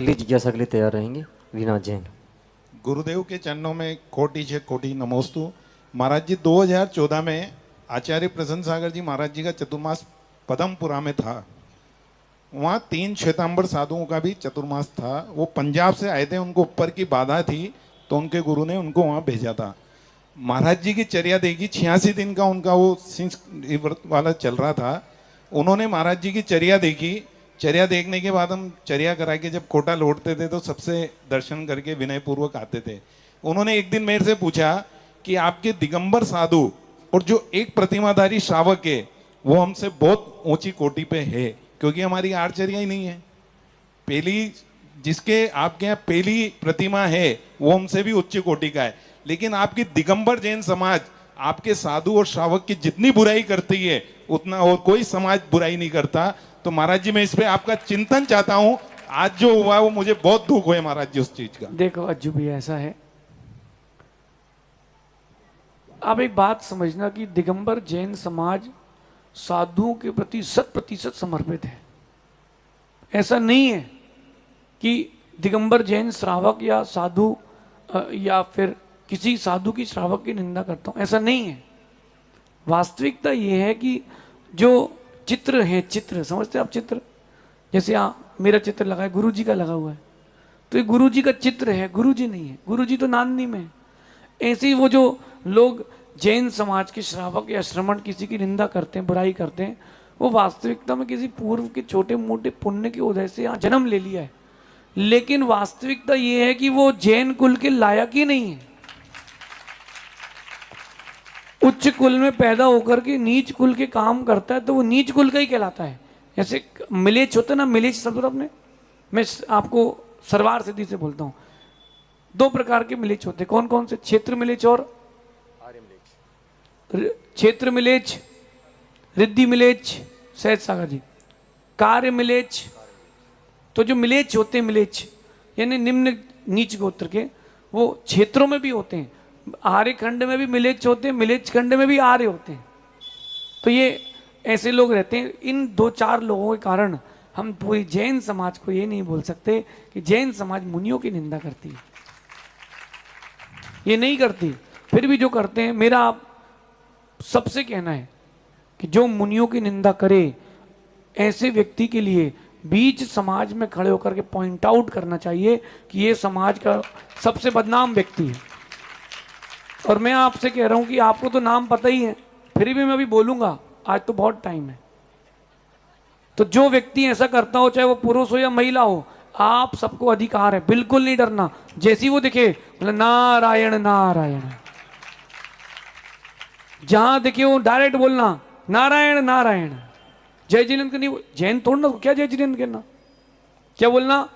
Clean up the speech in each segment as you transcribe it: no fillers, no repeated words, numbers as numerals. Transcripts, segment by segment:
अगली जिज्ञासा के लिए तैयार रहेंगे रीना जैन। गुरुदेव के चरणों में कोटि से कोटि नमोस्तु। महाराज जी 2014 में आचार्य प्रसन्न सागर जी महाराज जी का चतुर्मास पदमपुरा में था। वहाँ 3 श्वेतांबर साधुओं का भी चतुर्मास था। वो पंजाब से आए थे, उनको ऊपर की बाधा थी तो उनके गुरु ने उनको वहाँ भेजा था। महाराज जी की चर्या देखी, 86 दिन का उनका वो सिंह व्रत वाला चल रहा था। उन्होंने महाराज जी की चर्या देखी। चर्या देखने के बाद हम चर्या करा के जब कोटा लौटते थे तो सबसे दर्शन करके विनय पूर्वक आते थे। उन्होंने एक दिन मेरे से पूछा कि आपके दिगंबर साधु और जो एक प्रतिमाधारी श्रावक है वो हमसे बहुत ऊंची कोटि पे है, क्योंकि हमारी आर्चर्या ही नहीं है। पहली जिसके आपके यहाँ पहली प्रतिमा है वो हमसे भी उच्च कोटि का है, लेकिन आपकी दिगंबर जैन समाज आपके साधु और श्रावक की जितनी बुराई करती है उतना और कोई समाज बुराई नहीं करता। तो महाराज जी मैं इस पे आपका चिंतन चाहता हूँ। आज जो हुआ वो मुझे बहुत दुख हुआ महाराज जी उस चीज का। देखो अज्जू भी ऐसा है, अब एक बात समझना कि दिगंबर जैन समाज साधुओं के प्रति 100% समर्पित है। ऐसा नहीं है कि दिगंबर जैन श्रावक या साधु या फिर किसी साधु की श्रावक की निंदा करता हूं, ऐसा नहीं है। वास्तविकता यह है कि जो चित्र है, चित्र समझते आप, चित्र जैसे मेरा चित्र लगा है, गुरु जी का लगा हुआ है, तो ये गुरु जी का चित्र है, गुरु जी नहीं है। गुरु जी तो नांदी में। ऐसे ही वो जो लोग जैन समाज के श्रावक या श्रमण किसी की निंदा करते हैं, बुराई करते हैं, वो वास्तविकता में किसी पूर्व के छोटे मोटे पुण्य के उदय से यहाँ जन्म ले लिया है। लेकिन वास्तविकता ये है कि वो जैन कुल के लायक ही नहीं है। उच्च कुल में पैदा होकर के नीच कुल के काम करता है तो वो नीच कुल का ही कहलाता है। जैसे मिलेच होता है ना, मिलेच शब्द आपने, मैं आपको सरवार सिद्धि से बोलता हूँ, 2 प्रकार के मिलेच होते हैं। कौन कौन से? क्षेत्र मिलेच और क्षेत्र मिलेच, रिद्धि मिलेच, सहज सागर जी, कार्य मिलेच। तो जो मिलेच होते हैं, मिलेच यानी निम्न नीच गोत्र के, वो क्षेत्रों में भी होते हैं। आर्य खंड में भी मिलेच होते हैं, मिलेच खंड में भी आर्य होते हैं। तो ये ऐसे लोग रहते हैं। इन 2-4 लोगों के कारण हम पूरी जैन समाज को ये नहीं बोल सकते कि जैन समाज मुनियों की निंदा करती है, ये नहीं करती। फिर भी जो करते हैं, मेरा आप सबसे कहना है कि जो मुनियों की निंदा करे, ऐसे व्यक्ति के लिए बीच समाज में खड़े होकर के पॉइंट आउट करना चाहिए कि ये समाज का सबसे बदनाम व्यक्ति है। और मैं आपसे कह रहा हूं कि आपको तो नाम पता ही है, फिर भी मैं अभी बोलूंगा, आज तो बहुत टाइम है। तो जो व्यक्ति ऐसा करता हो, चाहे वो पुरुष हो या महिला हो, आप सबको अधिकार है, बिल्कुल नहीं डरना। जैसी वो दिखे बोले नारायण नारायण, जहां दिखे वो डायरेक्ट बोलना नारायण नारायण। जय जिनेन्द्र नहीं, जैन थोड़ा ना, क्या जय जिनेन्द्र कहना, क्या बोलना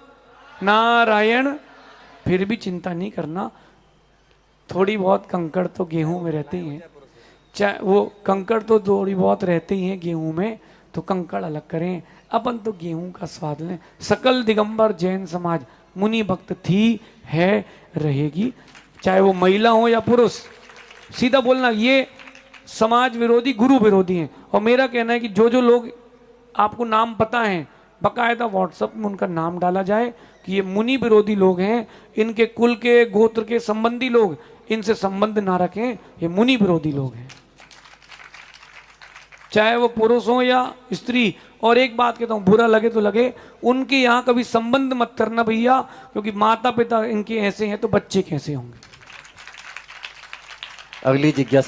नारायण। फिर भी चिंता नहीं करना, थोड़ी बहुत कंकड़ तो गेहूं में रहते ही हैं, चाहे वो कंकड़ तो थोड़ी बहुत रहते ही हैं गेहूं में, तो कंकड़ अलग करें, अपन तो गेहूं का स्वाद लें। सकल दिगंबर जैन समाज मुनि भक्त थी, है, रहेगी, चाहे वो महिला हो या पुरुष। सीधा बोलना, ये समाज विरोधी, गुरु विरोधी हैं। और मेरा कहना है कि जो जो लोग आपको नाम पता है, बकायदा व्हाट्सएप में उनका नाम डाला जाए कि ये मुनि विरोधी लोग हैं, इनके कुल के गोत्र के संबंधी लोग, इनसे संबंध ना रखें, ये मुनि विरोधी लोग हैं, चाहे वो पुरुष हो या स्त्री। और एक बात कहता हूं, बुरा लगे तो लगे, उनके यहां कभी संबंध मत करना भैया, क्योंकि माता पिता इनके ऐसे हैं तो बच्चे कैसे होंगे। अगली जिज्ञासा